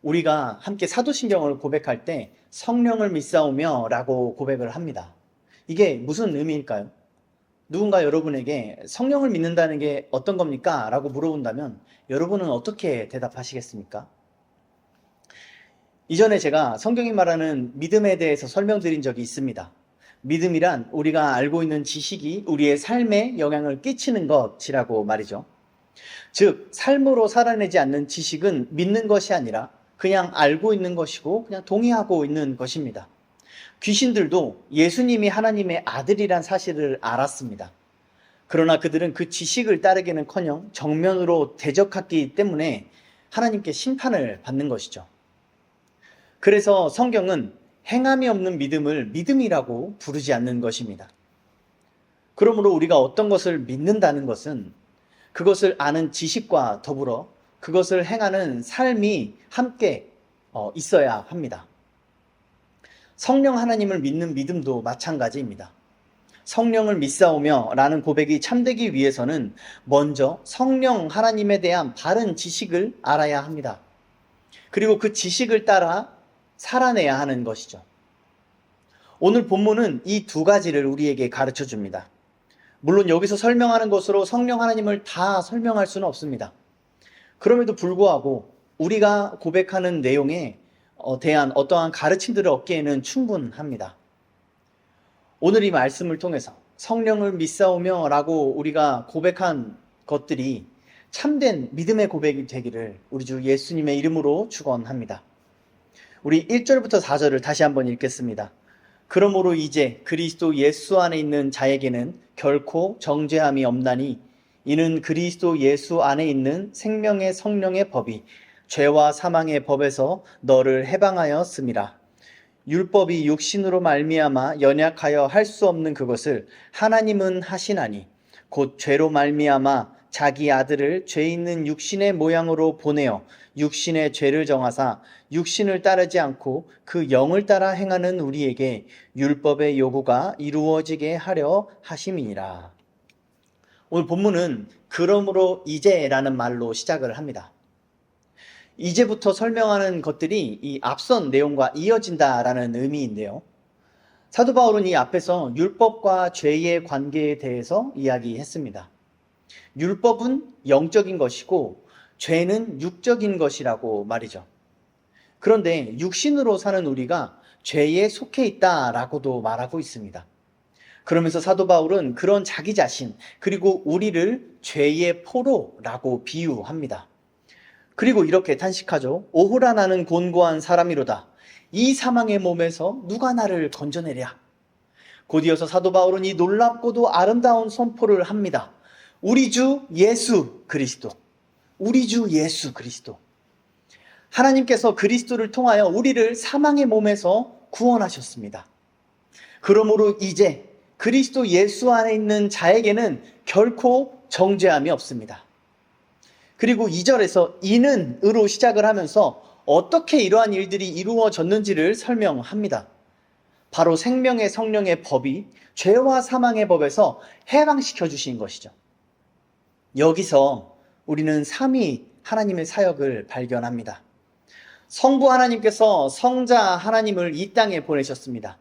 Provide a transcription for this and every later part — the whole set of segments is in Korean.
우리가 함께 사도신경을 고백할 때 성령을 믿사오며 라고 고백을 합니다. 이게 무슨 의미일까요? 누군가 여러분에게 성령을 믿는다는 게 어떤 겁니까? 라고 물어본다면 여러분은 어떻게 대답하시겠습니까? 이전에 제가 성경이 말하는 믿음에 대해서 설명드린 적이 있습니다. 믿음이란 우리가 알고 있는 지식이 우리의 삶에 영향을 끼치는 것이라고 말이죠. 즉, 삶으로 살아내지 않는 지식은 믿는 것이 아니라 그냥 알고 있는 것이고 그냥 동의하고 있는 것입니다. 귀신들도 예수님이 하나님의 아들이란 사실을 알았습니다. 그러나 그들은 그 지식을 따르기는커녕 정면으로 대적했기 때문에 하나님께 심판을 받는 것이죠. 그래서 성경은 행함이 없는 믿음을 믿음이라고 부르지 않는 것입니다. 그러므로 우리가 어떤 것을 믿는다는 것은 그것을 아는 지식과 더불어 그것을 행하는 삶이 함께 있어야 합니다. 성령 하나님을 믿는 믿음도 마찬가지입니다. 성령을 믿사오며 라는 고백이 참되기 위해서는 먼저 성령 하나님에 대한 바른 지식을 알아야 합니다. 그리고 그 지식을 따라 살아내야 하는 것이죠. 오늘 본문은 이 두 가지를 우리에게 가르쳐 줍니다. 물론 여기서 설명하는 것으로 성령 하나님을 다 설명할 수는 없습니다. 그럼에도 불구하고 우리가 고백하는 내용에 대한 어떠한 가르침들을 얻기에는 충분합니다. 오늘 이 말씀을 통해서 성령을 믿사오며 라고 우리가 고백한 것들이 참된 믿음의 고백이 되기를 우리 주 예수님의 이름으로 축원합니다. 우리 1절부터 4절을 다시 한번 읽겠습니다. 그러므로 이제 그리스도 예수 안에 있는 자에게는 결코 정죄함이 없나니 이는 그리스도 예수 안에 있는 생명의 성령의 법이 죄와 사망의 법에서 너를 해방하였음이라. 율법이 육신으로 말미암아 연약하여 할 수 없는 그것을 하나님은 하시나니 곧 죄로 말미암아 자기 아들을 죄 있는 육신의 모양으로 보내어 육신의 죄를 정하사 육신을 따르지 않고 그 영을 따라 행하는 우리에게 율법의 요구가 이루어지게 하려 하심이니라. 오늘 본문은 그러므로 이제라는 말로 시작을 합니다. 이제부터 설명하는 것들이 이 앞선 내용과 이어진다라는 의미인데요. 사도 바울은 이 앞에서 율법과 죄의 관계에 대해서 이야기했습니다. 율법은 영적인 것이고 죄는 육적인 것이라고 말이죠. 그런데 육신으로 사는 우리가 죄에 속해 있다라고도 말하고 있습니다. 그러면서 사도 바울은 그런 자기 자신 그리고 우리를 죄의 포로라고 비유합니다. 그리고 이렇게 탄식하죠. 오호라 나는 곤고한 사람이로다. 이 사망의 몸에서 누가 나를 건져내랴. 곧이어서 사도 바울은 이 놀랍고도 아름다운 선포를 합니다. 우리 주 예수 그리스도. 우리 주 예수 그리스도. 하나님께서 그리스도를 통하여 우리를 사망의 몸에서 구원하셨습니다. 그러므로 이제 그리스도 예수 안에 있는 자에게는 결코 정죄함이 없습니다. 그리고 2절에서 이는으로 시작을 하면서 어떻게 이러한 일들이 이루어졌는지를 설명합니다. 바로 생명의 성령의 법이 죄와 사망의 법에서 해방시켜 주신 것이죠. 여기서 우리는 삼위 하나님의 사역을 발견합니다. 성부 하나님께서 성자 하나님을 이 땅에 보내셨습니다.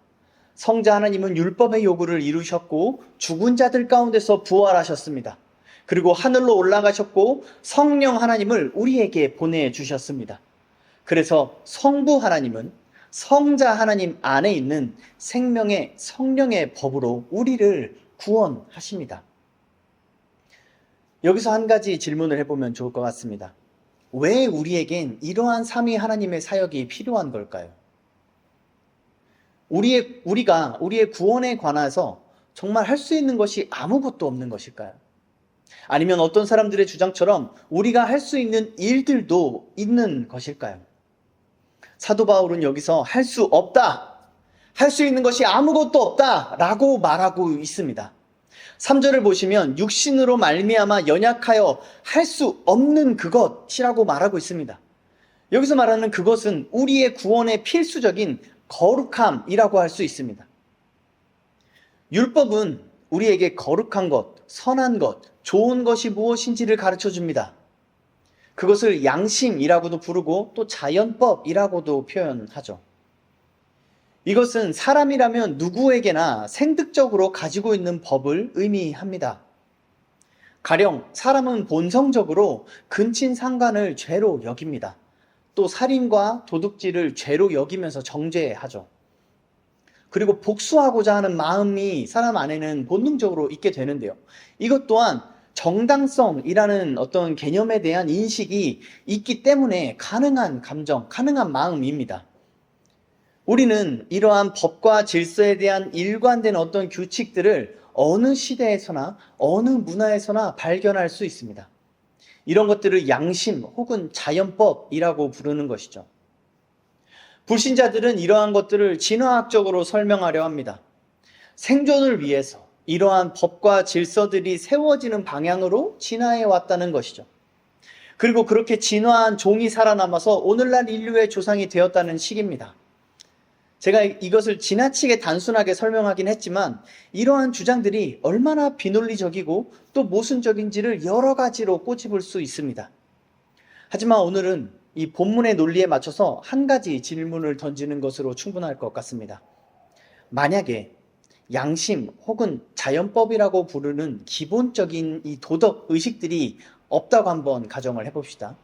성자 하나님은 율법의 요구를 이루셨고 죽은 자들 가운데서 부활하셨습니다. 그리고 하늘로 올라가셨고 성령 하나님을 우리에게 보내주셨습니다. 그래서 성부 하나님은 성자 하나님 안에 있는 생명의 성령의 법으로 우리를 구원하십니다. 여기서 한 가지 질문을 해보면 좋을 것 같습니다. 왜 우리에겐 이러한 삼위 하나님의 사역이 필요한 걸까요? 우리가 우리의 구원에 관해서 정말 할 수 있는 것이 아무것도 없는 것일까요? 아니면 어떤 사람들의 주장처럼 우리가 할 수 있는 일들도 있는 것일까요? 사도 바울은 여기서 할 수 없다, 할 수 있는 것이 아무것도 없다 라고 말하고 있습니다. 3절을 보시면 육신으로 말미암아 연약하여 할 수 없는 그것이라고 말하고 있습니다. 여기서 말하는 그것은 우리의 구원의 필수적인 거룩함이라고 할 수 있습니다. 율법은 우리에게 거룩한 것, 선한 것, 좋은 것이 무엇인지를 가르쳐 줍니다. 그것을 양심이라고도 부르고 또 자연법이라고도 표현하죠. 이것은 사람이라면 누구에게나 생득적으로 가지고 있는 법을 의미합니다. 가령 사람은 본성적으로 근친상간을 죄로 여깁니다. 또 살인과 도둑질을 죄로 여기면서 정죄하죠. 그리고 복수하고자 하는 마음이 사람 안에는 본능적으로 있게 되는데요. 이것 또한 정당성이라는 어떤 개념에 대한 인식이 있기 때문에 가능한 감정, 가능한 마음입니다. 우리는 이러한 법과 질서에 대한 일관된 어떤 규칙들을 어느 시대에서나 어느 문화에서나 발견할 수 있습니다. 이런 것들을 양심 혹은 자연법이라고 부르는 것이죠. 불신자들은 이러한 것들을 진화학적으로 설명하려 합니다. 생존을 위해서 이러한 법과 질서들이 세워지는 방향으로 진화해 왔다는 것이죠. 그리고 그렇게 진화한 종이 살아남아서 오늘날 인류의 조상이 되었다는 식입니다. 제가 이것을 지나치게 단순하게 설명하긴 했지만 이러한 주장들이 얼마나 비논리적이고 또 모순적인지를 여러 가지로 꼬집을 수 있습니다. 하지만 오늘은 이 본문의 논리에 맞춰서 한 가지 질문을 던지는 것으로 충분할 것 같습니다. 만약에 양심 혹은 자연법이라고 부르는 기본적인 이 도덕 의식들이 없다고 한번 가정을 해봅시다.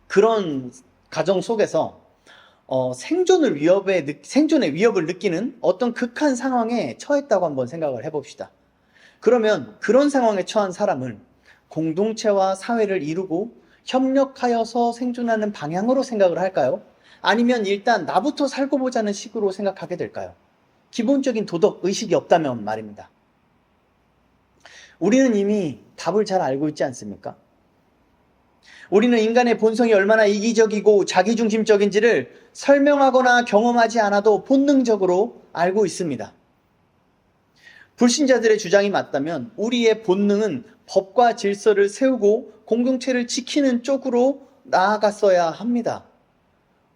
그런 가정 속에서 생존의 위협을 느끼는 어떤 극한 상황에 처했다고 한번 생각을 해봅시다. 그러면 그런 상황에 처한 사람은 공동체와 사회를 이루고 협력하여서 생존하는 방향으로 생각을 할까요? 아니면 일단 나부터 살고 보자는 식으로 생각하게 될까요? 기본적인 도덕 의식이 없다면 말입니다. 우리는 이미 답을 잘 알고 있지 않습니까? 우리는 인간의 본성이 얼마나 이기적이고 자기중심적인지를 설명하거나 경험하지 않아도 본능적으로 알고 있습니다. 불신자들의 주장이 맞다면 우리의 본능은 법과 질서를 세우고 공동체를 지키는 쪽으로 나아갔어야 합니다.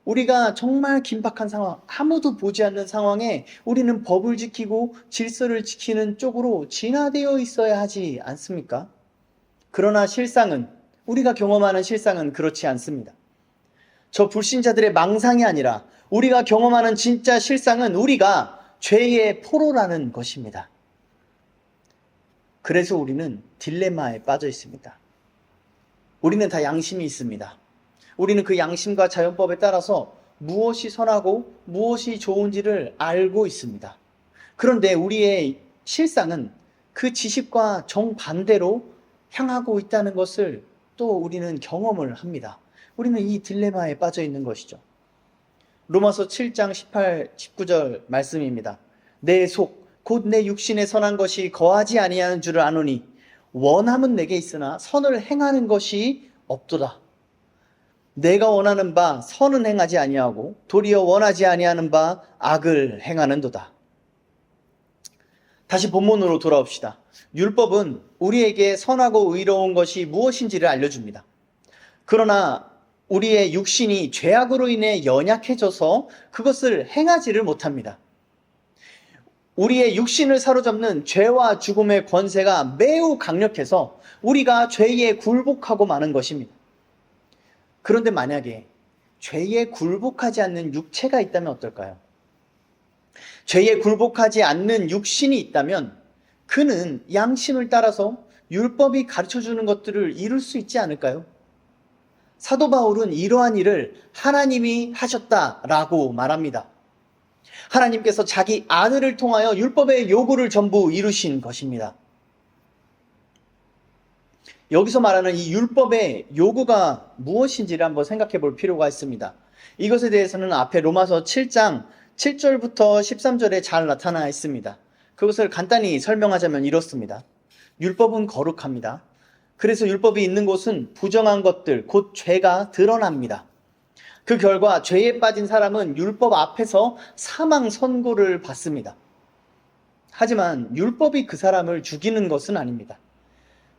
우리가 정말 긴박한 상황, 아무도 보지 않는 상황에 우리는 법을 지키고 질서를 지키는 쪽으로 진화되어 있어야 하지 않습니까? 그러나 우리가 경험하는 실상은 그렇지 않습니다. 저 불신자들의 망상이 아니라 우리가 경험하는 진짜 실상은 우리가 죄의 포로라는 것입니다. 그래서 우리는 딜레마에 빠져 있습니다. 우리는 다 양심이 있습니다. 우리는 그 양심과 자연법에 따라서 무엇이 선하고 무엇이 좋은지를 알고 있습니다. 그런데 우리의 실상은 그 지식과 정반대로 향하고 있다는 것을 또 우리는 경험을 합니다. 우리는 이 딜레마에 빠져 있는 것이죠. 로마서 7장 18, 19절 말씀입니다. 내 속, 곧 내 육신에 선한 것이 거하지 아니하는 줄을 아노니 원함은 내게 있으나 선을 행하는 것이 없도다. 내가 원하는 바 선은 행하지 아니하고 도리어 원하지 아니하는 바 악을 행하는도다. 다시 본문으로 돌아옵시다. 율법은 우리에게 선하고 의로운 것이 무엇인지를 알려줍니다. 그러나 우리의 육신이 죄악으로 인해 연약해져서 그것을 행하지를 못합니다. 우리의 육신을 사로잡는 죄와 죽음의 권세가 매우 강력해서 우리가 죄에 굴복하고 마는 것입니다. 그런데 만약에 죄에 굴복하지 않는 육체가 있다면 어떨까요? 죄에 굴복하지 않는 육신이 있다면 그는 양심을 따라서 율법이 가르쳐주는 것들을 이룰 수 있지 않을까요? 사도 바울은 이러한 일을 하나님이 하셨다라고 말합니다. 하나님께서 자기 아들을 통하여 율법의 요구를 전부 이루신 것입니다. 여기서 말하는 이 율법의 요구가 무엇인지를 한번 생각해 볼 필요가 있습니다. 이것에 대해서는 앞에 로마서 7장 7절부터 13절에 잘 나타나 있습니다. 그것을 간단히 설명하자면 이렇습니다. 율법은 거룩합니다. 그래서 율법이 있는 곳은 부정한 것들, 곧 죄가 드러납니다. 그 결과 죄에 빠진 사람은 율법 앞에서 사망 선고를 받습니다. 하지만 율법이 그 사람을 죽이는 것은 아닙니다.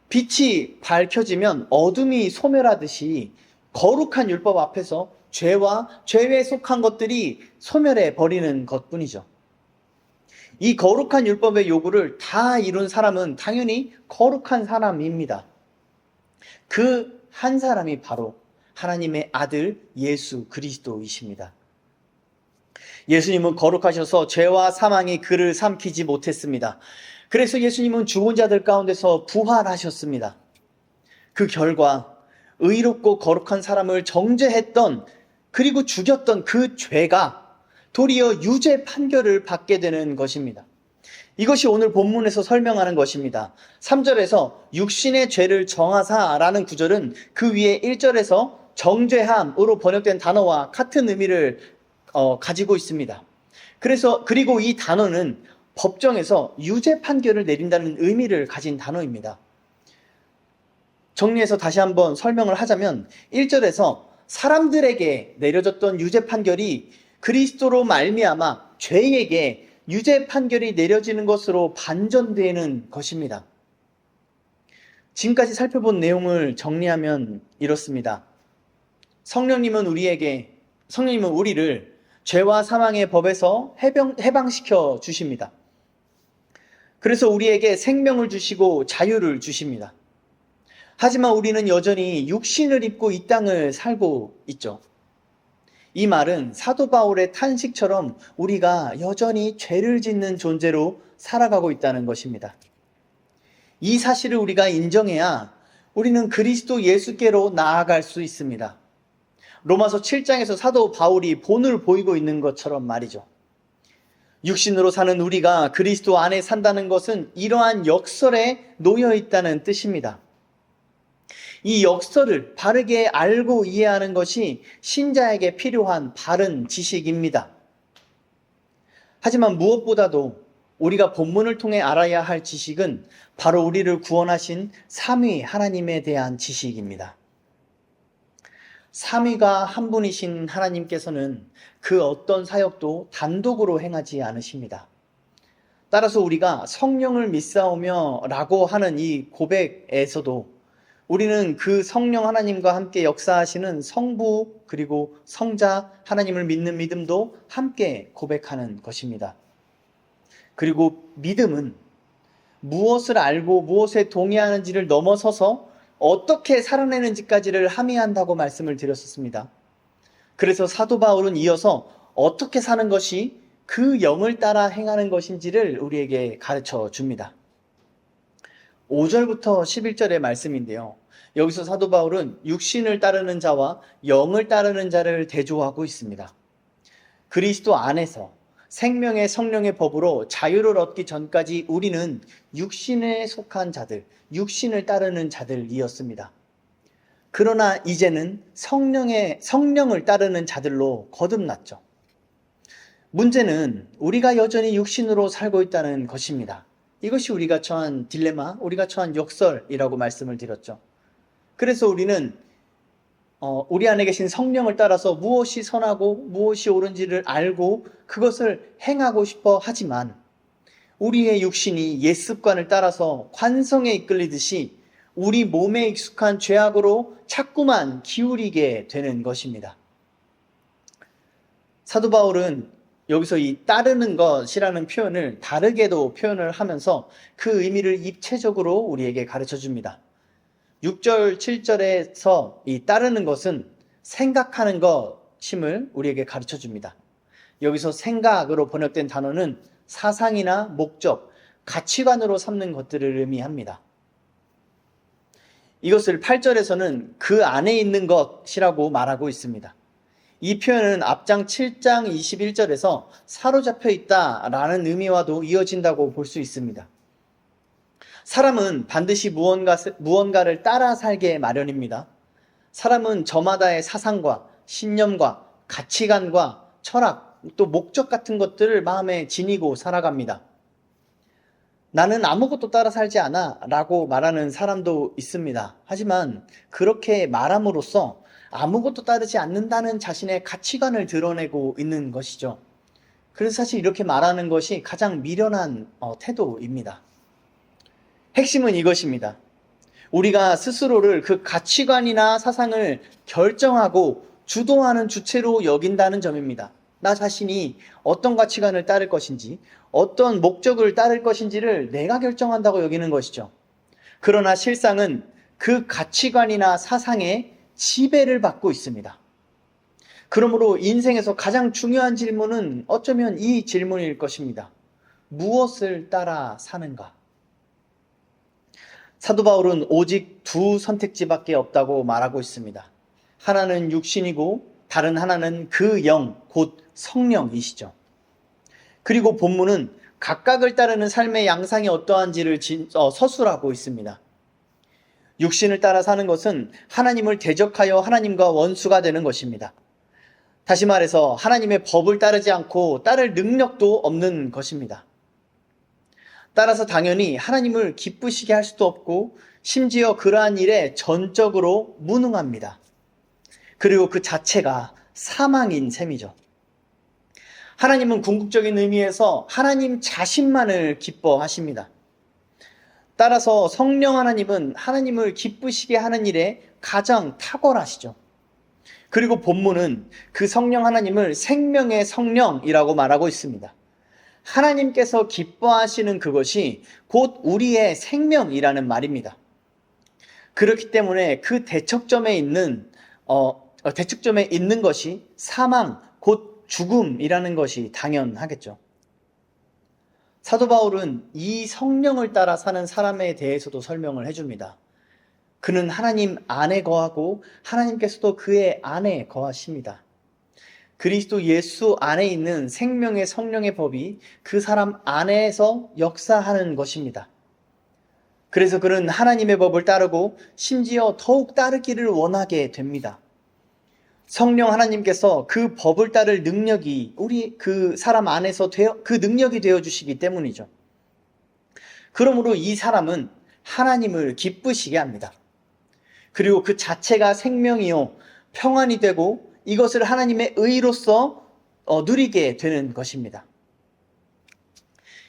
빛이 밝혀지면 어둠이 소멸하듯이 거룩한 율법 앞에서 죄와 죄에 속한 것들이 소멸해 버리는 것뿐이죠. 이 거룩한 율법의 요구를 다 이룬 사람은 당연히 거룩한 사람입니다. 그 한 사람이 바로 하나님의 아들 예수 그리스도이십니다. 예수님은 거룩하셔서 죄와 사망이 그를 삼키지 못했습니다. 그래서 예수님은 죽은 자들 가운데서 부활하셨습니다. 그 결과 의롭고 거룩한 사람을 정죄했던 그리고 죽였던 그 죄가 도리어 유죄 판결을 받게 되는 것입니다. 이것이 오늘 본문에서 설명하는 것입니다. 3절에서 육신의 죄를 정하사라는 구절은 그 위에 1절에서 정죄함으로 번역된 단어와 같은 의미를 가지고 있습니다. 그리고 이 단어는 법정에서 유죄 판결을 내린다는 의미를 가진 단어입니다. 정리해서 다시 한번 설명을 하자면 1절에서 사람들에게 내려졌던 유죄 판결이 그리스도로 말미암아 죄에게 유죄 판결이 내려지는 것으로 반전되는 것입니다. 지금까지 살펴본 내용을 정리하면 이렇습니다. 성령님은 우리를 죄와 사망의 법에서 해방시켜 주십니다. 그래서 우리에게 생명을 주시고 자유를 주십니다. 하지만 우리는 여전히 육신을 입고 이 땅을 살고 있죠. 이 말은 사도 바울의 탄식처럼 우리가 여전히 죄를 짓는 존재로 살아가고 있다는 것입니다. 이 사실을 우리가 인정해야 우리는 그리스도 예수께로 나아갈 수 있습니다. 로마서 7장에서 사도 바울이 본을 보이고 있는 것처럼 말이죠. 육신으로 사는 우리가 그리스도 안에 산다는 것은 이러한 역설에 놓여 있다는 뜻입니다. 이 역설을 바르게 알고 이해하는 것이 신자에게 필요한 바른 지식입니다. 하지만 무엇보다도 우리가 본문을 통해 알아야 할 지식은 바로 우리를 구원하신 삼위 하나님에 대한 지식입니다. 삼위가 한 분이신 하나님께서는 그 어떤 사역도 단독으로 행하지 않으십니다. 따라서 우리가 성령을 믿사오며 라고 하는 이 고백에서도 우리는 그 성령 하나님과 함께 역사하시는 성부 그리고 성자 하나님을 믿는 믿음도 함께 고백하는 것입니다. 그리고 믿음은 무엇을 알고 무엇에 동의하는지를 넘어서서 어떻게 살아내는지까지를 함의한다고 말씀을 드렸었습니다. 그래서 사도 바울은 이어서 어떻게 사는 것이 그 영을 따라 행하는 것인지를 우리에게 가르쳐 줍니다. 5절부터 11절의 말씀인데요. 여기서 사도 바울은 육신을 따르는 자와 영을 따르는 자를 대조하고 있습니다. 그리스도 안에서 생명의 성령의 법으로 자유를 얻기 전까지 우리는 육신에 속한 자들, 육신을 따르는 자들이었습니다. 그러나 이제는 성령을 따르는 자들로 거듭났죠. 문제는 우리가 여전히 육신으로 살고 있다는 것입니다. 이것이 우리가 처한 딜레마, 우리가 처한 역설이라고 말씀을 드렸죠. 그래서 우리는 우리 안에 계신 성령을 따라서 무엇이 선하고 무엇이 옳은지를 알고 그것을 행하고 싶어 하지만 우리의 육신이 옛 습관을 따라서 관성에 이끌리듯이 우리 몸에 익숙한 죄악으로 자꾸만 기울이게 되는 것입니다. 사도 바울은 여기서 이 따르는 것이라는 표현을 다르게도 표현을 하면서 그 의미를 입체적으로 우리에게 가르쳐 줍니다. 6절, 7절에서 이 따르는 것은 생각하는 것임을 우리에게 가르쳐 줍니다. 여기서 생각으로 번역된 단어는 사상이나 목적, 가치관으로 삼는 것들을 의미합니다. 이것을 8절에서는 그 안에 있는 것이라고 말하고 있습니다. 이 표현은 앞장 7장 21절에서 사로잡혀 있다라는 의미와도 이어진다고 볼 수 있습니다. 사람은 반드시 무언가를 따라 살게 마련입니다. 사람은 저마다의 사상과 신념과 가치관과 철학, 또 목적 같은 것들을 마음에 지니고 살아갑니다. 나는 아무것도 따라 살지 않아 라고 말하는 사람도 있습니다. 하지만 그렇게 말함으로써 아무것도 따르지 않는다는 자신의 가치관을 드러내고 있는 것이죠. 그래서 사실 이렇게 말하는 것이 가장 미련한 태도입니다. 핵심은 이것입니다. 우리가 스스로를 그 가치관이나 사상을 결정하고 주도하는 주체로 여긴다는 점입니다. 나 자신이 어떤 가치관을 따를 것인지, 어떤 목적을 따를 것인지를 내가 결정한다고 여기는 것이죠. 그러나 실상은 그 가치관이나 사상에 지배를 받고 있습니다. 그러므로 인생에서 가장 중요한 질문은 어쩌면 이 질문일 것입니다. 무엇을 따라 사는가? 사도 바울은 오직 두 선택지밖에 없다고 말하고 있습니다. 하나는 육신이고 다른 하나는 그 영, 곧 성령이시죠. 그리고 본문은 각각을 따르는 삶의 양상이 어떠한지를 서술하고 있습니다. 육신을 따라 사는 것은 하나님을 대적하여 하나님과 원수가 되는 것입니다. 다시 말해서 하나님의 법을 따르지 않고 따를 능력도 없는 것입니다. 따라서 당연히 하나님을 기쁘시게 할 수도 없고 심지어 그러한 일에 전적으로 무능합니다. 그리고 그 자체가 사망인 셈이죠. 하나님은 궁극적인 의미에서 하나님 자신만을 기뻐하십니다. 따라서 성령 하나님은 하나님을 기쁘시게 하는 일에 가장 탁월하시죠. 그리고 본문은 그 성령 하나님을 생명의 성령이라고 말하고 있습니다. 하나님께서 기뻐하시는 그것이 곧 우리의 생명이라는 말입니다. 그렇기 때문에 그 대척점에 있는 것이 사망, 곧 죽음이라는 것이 당연하겠죠. 사도 바울은 이 성령을 따라 사는 사람에 대해서도 설명을 해줍니다. 그는 하나님 안에 거하고 하나님께서도 그의 안에 거하십니다. 그리스도 예수 안에 있는 생명의 성령의 법이 그 사람 안에서 역사하는 것입니다. 그래서 그는 하나님의 법을 따르고 심지어 더욱 따르기를 원하게 됩니다. 성령 하나님께서 그 법을 따를 능력이 우리 그 사람 안에서 그 능력이 되어 주시기 때문이죠. 그러므로 이 사람은 하나님을 기쁘시게 합니다. 그리고 그 자체가 생명이요 평안이 되고 이것을 하나님의 의로서 누리게 되는 것입니다.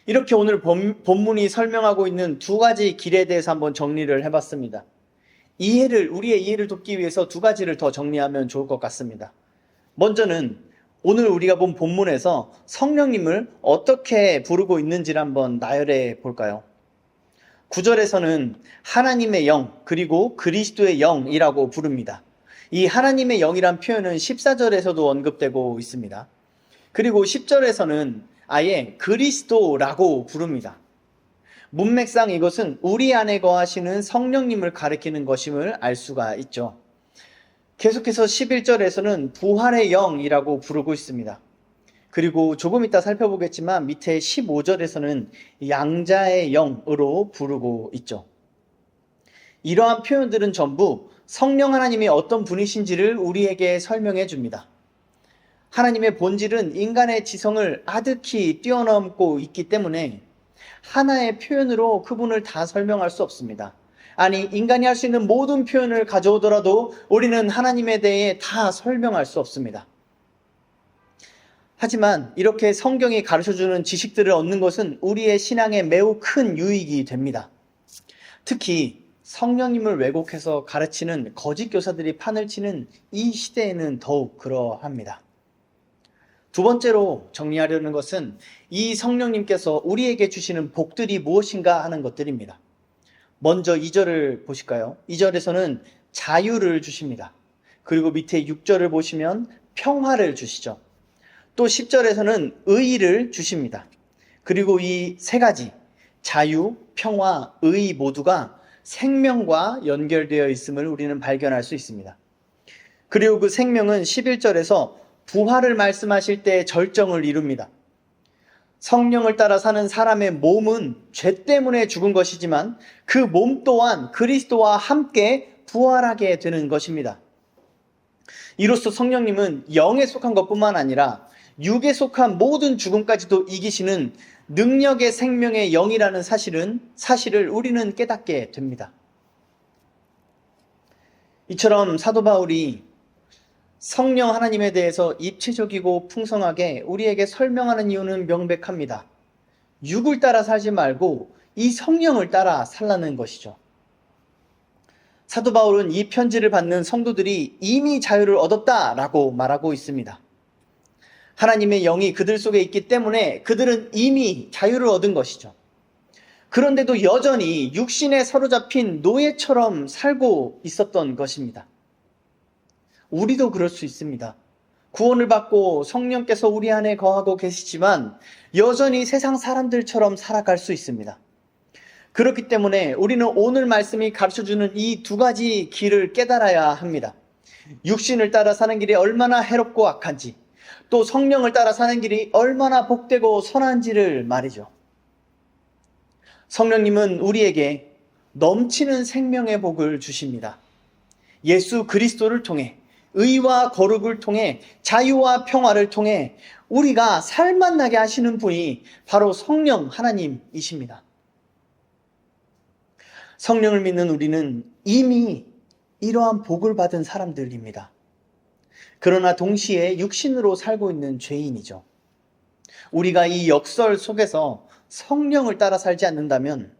이렇게 오늘 본문이 설명하고 있는 두 가지 길에 대해서 한번 정리를 해봤습니다. 우리의 이해를 돕기 위해서 두 가지를 더 정리하면 좋을 것 같습니다. 먼저는 오늘 우리가 본 본문에서 성령님을 어떻게 부르고 있는지를 한번 나열해 볼까요? 9절에서는 하나님의 영 그리고 그리스도의 영이라고 부릅니다. 이 하나님의 영이란 표현은 14절에서도 언급되고 있습니다. 그리고 10절에서는 아예 그리스도라고 부릅니다. 문맥상 이것은 우리 안에 거하시는 성령님을 가리키는 것임을 알 수가 있죠. 계속해서 11절에서는 부활의 영이라고 부르고 있습니다. 그리고 조금 이따 살펴보겠지만 밑에 15절에서는 양자의 영으로 부르고 있죠. 이러한 표현들은 전부 성령 하나님이 어떤 분이신지를 우리에게 설명해 줍니다. 하나님의 본질은 인간의 지성을 아득히 뛰어넘고 있기 때문에 하나의 표현으로 그분을 다 설명할 수 없습니다. 아니, 인간이 할 수 있는 모든 표현을 가져오더라도 우리는 하나님에 대해 다 설명할 수 없습니다. 하지만 이렇게 성경이 가르쳐주는 지식들을 얻는 것은 우리의 신앙에 매우 큰 유익이 됩니다. 특히 성령님을 왜곡해서 가르치는 거짓 교사들이 판을 치는 이 시대에는 더욱 그러합니다. 두 번째로 정리하려는 것은 이 성령님께서 우리에게 주시는 복들이 무엇인가 하는 것들입니다. 먼저 2절을 보실까요? 2절에서는 자유를 주십니다. 그리고 밑에 6절을 보시면 평화를 주시죠. 또 10절에서는 의의를 주십니다. 그리고 이 세 가지, 자유, 평화, 의의 모두가 생명과 연결되어 있음을 우리는 발견할 수 있습니다. 그리고 그 생명은 11절에서 부활을 말씀하실 때 절정을 이룹니다. 성령을 따라 사는 사람의 몸은 죄 때문에 죽은 것이지만 그 몸 또한 그리스도와 함께 부활하게 되는 것입니다. 이로써 성령님은 영에 속한 것뿐만 아니라 육에 속한 모든 죽음까지도 이기시는 능력의 생명의 영이라는 사실을 우리는 깨닫게 됩니다. 이처럼 사도 바울이 성령 하나님에 대해서 입체적이고 풍성하게 우리에게 설명하는 이유는 명백합니다. 육을 따라 살지 말고 이 성령을 따라 살라는 것이죠. 사도 바울은 이 편지를 받는 성도들이 이미 자유를 얻었다라고 말하고 있습니다. 하나님의 영이 그들 속에 있기 때문에 그들은 이미 자유를 얻은 것이죠. 그런데도 여전히 육신에 사로잡힌 노예처럼 살고 있었던 것입니다. 우리도 그럴 수 있습니다. 구원을 받고 성령께서 우리 안에 거하고 계시지만 여전히 세상 사람들처럼 살아갈 수 있습니다. 그렇기 때문에 우리는 오늘 말씀이 가르쳐주는 이 두 가지 길을 깨달아야 합니다. 육신을 따라 사는 길이 얼마나 해롭고 악한지, 또 성령을 따라 사는 길이 얼마나 복되고 선한지를 말이죠. 성령님은 우리에게 넘치는 생명의 복을 주십니다. 예수 그리스도를 통해, 의와 거룩을 통해, 자유와 평화를 통해 우리가 살맛나게 하시는 분이 바로 성령 하나님이십니다. 성령을 믿는 우리는 이미 이러한 복을 받은 사람들입니다. 그러나 동시에 육신으로 살고 있는 죄인이죠. 우리가 이 역설 속에서 성령을 따라 살지 않는다면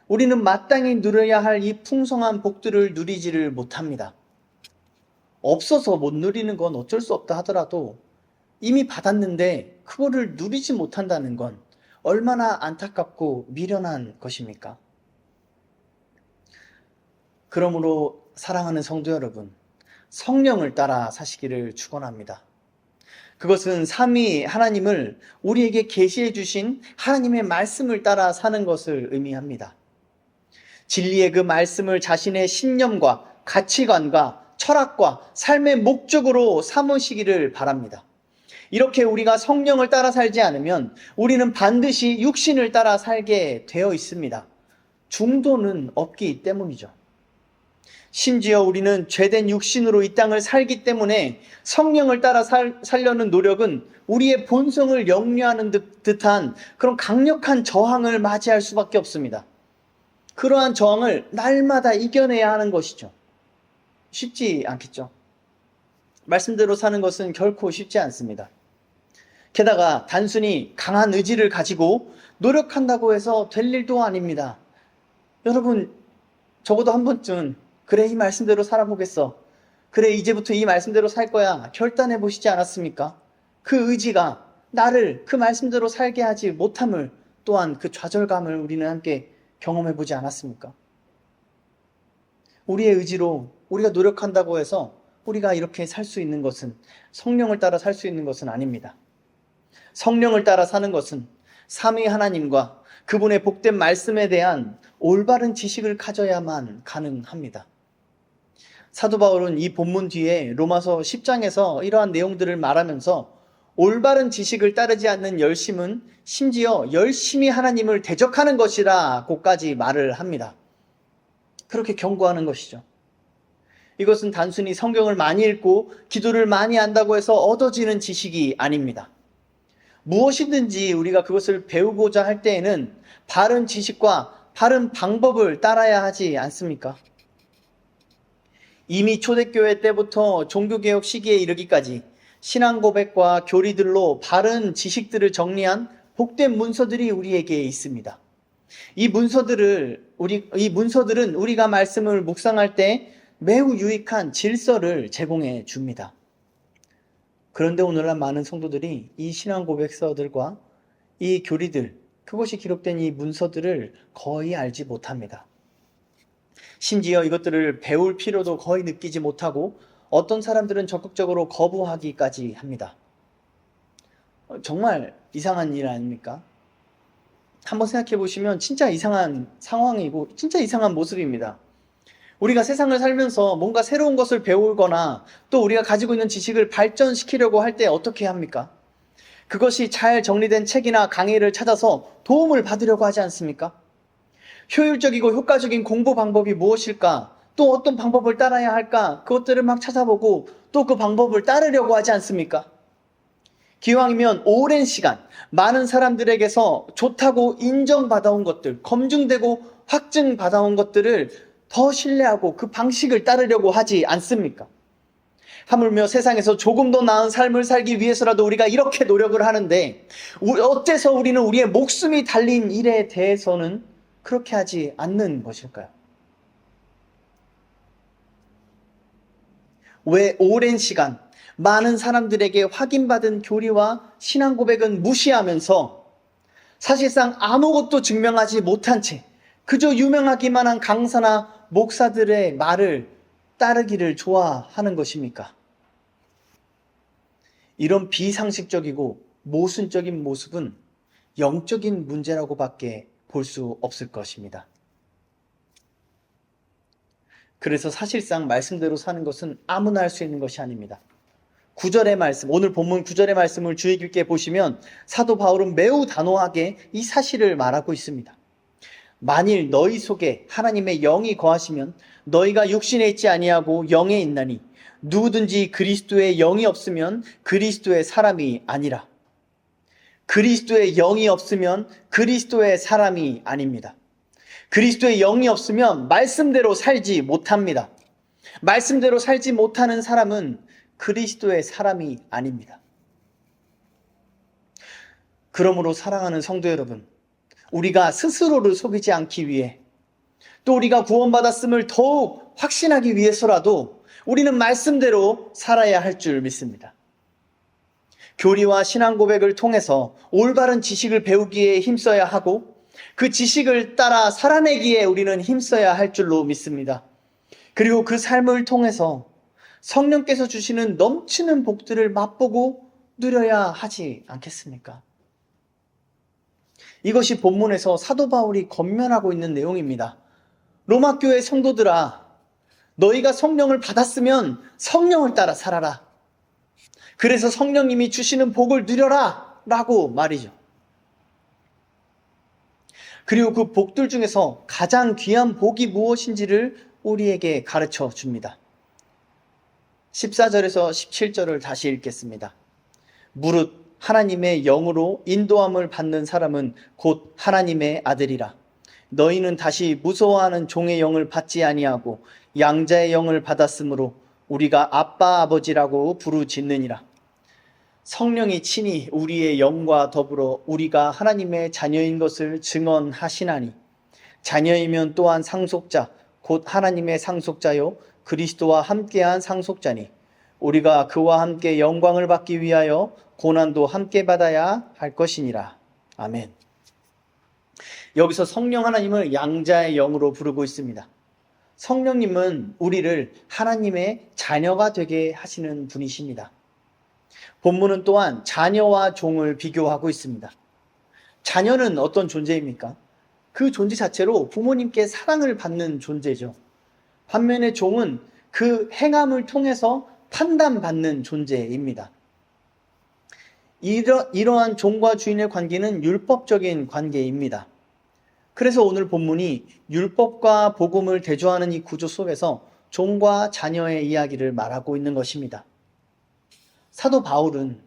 우리는 마땅히 누려야 할 이 풍성한 복들을 누리지를 못합니다. 없어서 못 누리는 건 어쩔 수 없다 하더라도 이미 받았는데 그거를 누리지 못한다는 건 얼마나 안타깝고 미련한 것입니까? 그러므로 사랑하는 성도 여러분, 성령을 따라 사시기를 축원합니다. 그것은 삼위 하나님을 우리에게 계시해 주신 하나님의 말씀을 따라 사는 것을 의미합니다. 진리의 그 말씀을 자신의 신념과 가치관과 철학과 삶의 목적으로 삼으시기를 바랍니다. 이렇게 우리가 성령을 따라 살지 않으면 우리는 반드시 육신을 따라 살게 되어 있습니다. 중도는 없기 때문이죠. 심지어 우리는 죄된 육신으로 이 땅을 살기 때문에 성령을 따라 살려는 노력은 우리의 본성을 역류하는 듯한 그런 강력한 저항을 맞이할 수밖에 없습니다. 그러한 저항을 날마다 이겨내야 하는 것이죠. 쉽지 않겠죠. 말씀대로 사는 것은 결코 쉽지 않습니다. 게다가 단순히 강한 의지를 가지고 노력한다고 해서 될 일도 아닙니다. 여러분, 적어도 한 번쯤 그래, 이 말씀대로 살아보겠어. 그래, 이제부터 이 말씀대로 살 거야. 결단해 보시지 않았습니까? 그 의지가 나를 그 말씀대로 살게 하지 못함을, 또한 그 좌절감을 우리는 함께 경험해 보지 않았습니까? 우리의 의지로 우리가 노력한다고 해서 우리가 이렇게 살 수 있는 것은, 성령을 따라 살 수 있는 것은 아닙니다. 성령을 따라 사는 것은 삼위 하나님과 그분의 복된 말씀에 대한 올바른 지식을 가져야만 가능합니다. 사도 바울은 이 본문 뒤에 로마서 10장에서 이러한 내용들을 말하면서 올바른 지식을 따르지 않는 열심은 심지어 열심히 하나님을 대적하는 것이라고까지 말을 합니다. 그렇게 경고하는 것이죠. 이것은 단순히 성경을 많이 읽고 기도를 많이 한다고 해서 얻어지는 지식이 아닙니다. 무엇이든지 우리가 그것을 배우고자 할 때에는 바른 지식과 바른 방법을 따라야 하지 않습니까? 이미 초대교회 때부터 종교개혁 시기에 이르기까지 신앙 고백과 교리들로 바른 지식들을 정리한 복된 문서들이 우리에게 있습니다. 이 문서들은 우리가 말씀을 묵상할 때 매우 유익한 질서를 제공해 줍니다. 그런데 오늘날 많은 성도들이 이 신앙 고백서들과 이 교리들, 그것이 기록된 이 문서들을 거의 알지 못합니다. 심지어 이것들을 배울 필요도 거의 느끼지 못하고 어떤 사람들은 적극적으로 거부하기까지 합니다. 정말 이상한 일 아닙니까? 한번 생각해 보시면 진짜 이상한 상황이고 진짜 이상한 모습입니다. 우리가 세상을 살면서 뭔가 새로운 것을 배우거나 또 우리가 가지고 있는 지식을 발전시키려고 할 때 어떻게 합니까? 그것이 잘 정리된 책이나 강의를 찾아서 도움을 받으려고 하지 않습니까? 효율적이고 효과적인 공부 방법이 무엇일까? 또 어떤 방법을 따라야 할까? 그것들을 막 찾아보고 또 그 방법을 따르려고 하지 않습니까? 기왕이면 오랜 시간 많은 사람들에게서 좋다고 인정받아온 것들, 검증되고 확증받아온 것들을 더 신뢰하고 그 방식을 따르려고 하지 않습니까? 하물며 세상에서 조금 더 나은 삶을 살기 위해서라도 우리가 이렇게 노력을 하는데 어째서 우리는 우리의 목숨이 달린 일에 대해서는 그렇게 하지 않는 것일까요? 왜 오랜 시간 많은 사람들에게 확인받은 교리와 신앙 고백은 무시하면서 사실상 아무것도 증명하지 못한 채 그저 유명하기만 한 강사나 목사들의 말을 따르기를 좋아하는 것입니까? 이런 비상식적이고 모순적인 모습은 영적인 문제라고밖에 볼 수 없을 것입니다. 그래서 사실상 말씀대로 사는 것은 아무나 할 수 있는 것이 아닙니다. 9절의 말씀, 오늘 본문 9절의 말씀을 주의 깊게 보시면 사도 바울은 매우 단호하게 이 사실을 말하고 있습니다. 만일 너희 속에 하나님의 영이 거하시면 너희가 육신에 있지 아니하고 영에 있나니 누구든지 그리스도의 영이 없으면 그리스도의 사람이 아니라. 그리스도의 영이 없으면 그리스도의 사람이 아닙니다. 그리스도의 영이 없으면 말씀대로 살지 못합니다. 말씀대로 살지 못하는 사람은 그리스도의 사람이 아닙니다. 그러므로 사랑하는 성도 여러분, 우리가 스스로를 속이지 않기 위해 또 우리가 구원받았음을 더욱 확신하기 위해서라도 우리는 말씀대로 살아야 할 줄 믿습니다. 교리와 신앙 고백을 통해서 올바른 지식을 배우기에 힘써야 하고 그 지식을 따라 살아내기에 우리는 힘써야 할 줄로 믿습니다. 그리고 그 삶을 통해서 성령께서 주시는 넘치는 복들을 맛보고 누려야 하지 않겠습니까? 이것이 본문에서 사도 바울이 권면하고 있는 내용입니다. 로마 교회 성도들아, 너희가 성령을 받았으면 성령을 따라 살아라. 그래서 성령님이 주시는 복을 누려라 라고 말이죠. 그리고 그 복들 중에서 가장 귀한 복이 무엇인지를 우리에게 가르쳐 줍니다. 14절에서 17절을 다시 읽겠습니다. 무릇 하나님의 영으로 인도함을 받는 사람은 곧 하나님의 아들이라. 너희는 다시 무서워하는 종의 영을 받지 아니하고 양자의 영을 받았으므로 우리가 아빠 아버지라고 부르짖느니라. 성령이 친히 우리의 영과 더불어 우리가 하나님의 자녀인 것을 증언하시나니 자녀이면 또한 상속자 곧 하나님의 상속자요 그리스도와 함께한 상속자니 우리가 그와 함께 영광을 받기 위하여 고난도 함께 받아야 할 것이니라. 아멘. 여기서 성령 하나님을 양자의 영으로 부르고 있습니다. 성령님은 우리를 하나님의 자녀가 되게 하시는 분이십니다. 본문은 또한 자녀와 종을 비교하고 있습니다. 자녀는 어떤 존재입니까? 그 존재 자체로 부모님께 사랑을 받는 존재죠. 반면에 종은 그 행함을 통해서 판단받는 존재입니다. 이러한 종과 주인의 관계는 율법적인 관계입니다. 그래서 오늘 본문이 율법과 복음을 대조하는 이 구조 속에서 종과 자녀의 이야기를 말하고 있는 것입니다. 사도 바울은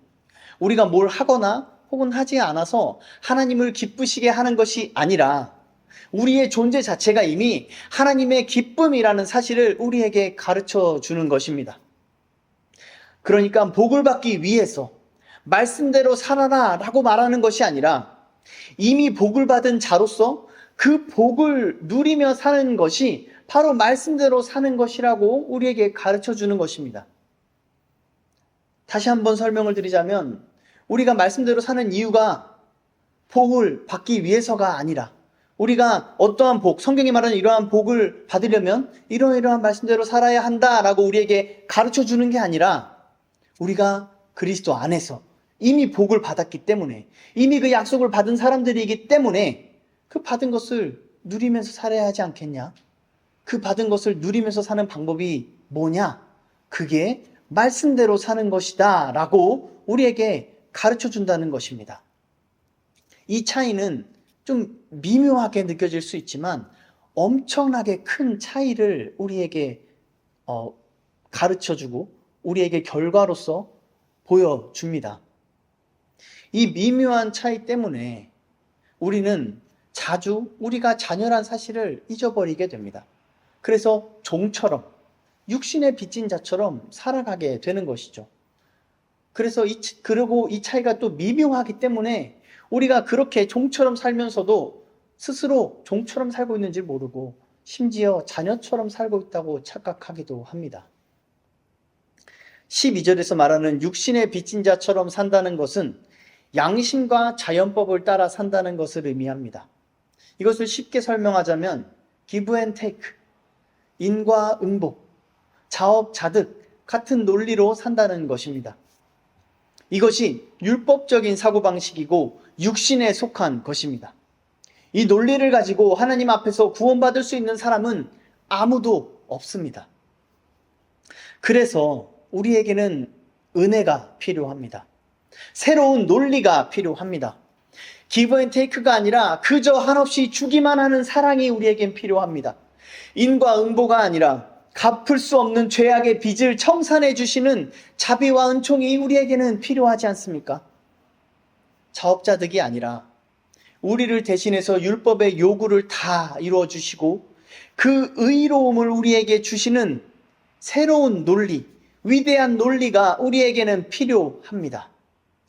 우리가 뭘 하거나 혹은 하지 않아서 하나님을 기쁘시게 하는 것이 아니라 우리의 존재 자체가 이미 하나님의 기쁨이라는 사실을 우리에게 가르쳐 주는 것입니다. 그러니까 복을 받기 위해서 말씀대로 살아라 라고 말하는 것이 아니라 이미 복을 받은 자로서 그 복을 누리며 사는 것이 바로 말씀대로 사는 것이라고 우리에게 가르쳐 주는 것입니다. 다시 한번 설명을 드리자면 우리가 말씀대로 사는 이유가 복을 받기 위해서가 아니라 우리가 어떠한 복, 성경이 말하는 이러한 복을 받으려면 이러이러한 말씀대로 살아야 한다라고 우리에게 가르쳐 주는 게 아니라 우리가 그리스도 안에서 이미 복을 받았기 때문에 이미 그 약속을 받은 사람들이기 때문에 그 받은 것을 누리면서 살아야 하지 않겠냐? 그 받은 것을 누리면서 사는 방법이 뭐냐? 그게 말씀대로 사는 것이다 라고 우리에게 가르쳐 준다는 것입니다. 이 차이는 좀 미묘하게 느껴질 수 있지만 엄청나게 큰 차이를 우리에게 가르쳐 주고 우리에게 결과로서 보여줍니다. 이 미묘한 차이 때문에 우리는 자주 우리가 자녀란 사실을 잊어버리게 됩니다. 그래서 종처럼 육신에 빚진 자처럼 살아가게 되는 것이죠. 그래서 그리고 이 차이가 또 미묘하기 때문에 우리가 그렇게 종처럼 살면서도 스스로 종처럼 살고 있는지 모르고 심지어 자녀처럼 살고 있다고 착각하기도 합니다. 12절에서 말하는 육신에 빚진 자처럼 산다는 것은 양심과 자연법을 따라 산다는 것을 의미합니다. 이것을 쉽게 설명하자면 give and take, 인과 응보, 자업자득 같은 논리로 산다는 것입니다. 이것이 율법적인 사고방식이고 육신에 속한 것입니다. 이 논리를 가지고 하나님 앞에서 구원받을 수 있는 사람은 아무도 없습니다. 그래서 우리에게는 은혜가 필요합니다. 새로운 논리가 필요합니다. give and take가 아니라 그저 한없이 주기만 하는 사랑이 우리에겐 필요합니다. 인과 응보가 아니라 갚을 수 없는 죄악의 빚을 청산해 주시는 자비와 은총이 우리에게는 필요하지 않습니까? 자업자득이 아니라 우리를 대신해서 율법의 요구를 다 이루어 주시고 그 의로움을 우리에게 주시는 새로운 논리, 위대한 논리가 우리에게는 필요합니다.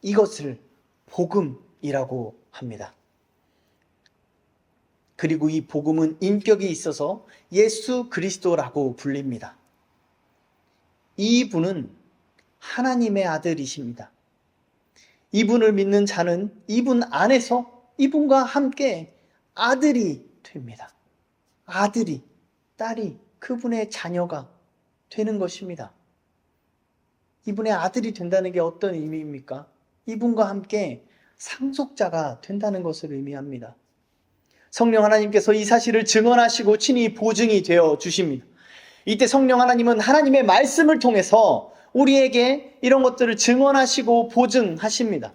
이것을 복음이라고 합니다. 그리고 이 복음은 인격이 있어서 예수 그리스도라고 불립니다. 이분은 하나님의 아들이십니다. 이분을 믿는 자는 이분 안에서 이분과 함께 아들이 됩니다. 아들이, 딸이 그분의 자녀가 되는 것입니다. 이분의 아들이 된다는 게 어떤 의미입니까? 이분과 함께 상속자가 된다는 것을 의미합니다. 성령 하나님께서 이 사실을 증언하시고 친히 보증이 되어 주십니다. 이때 성령 하나님은 하나님의 말씀을 통해서 우리에게 이런 것들을 증언하시고 보증하십니다.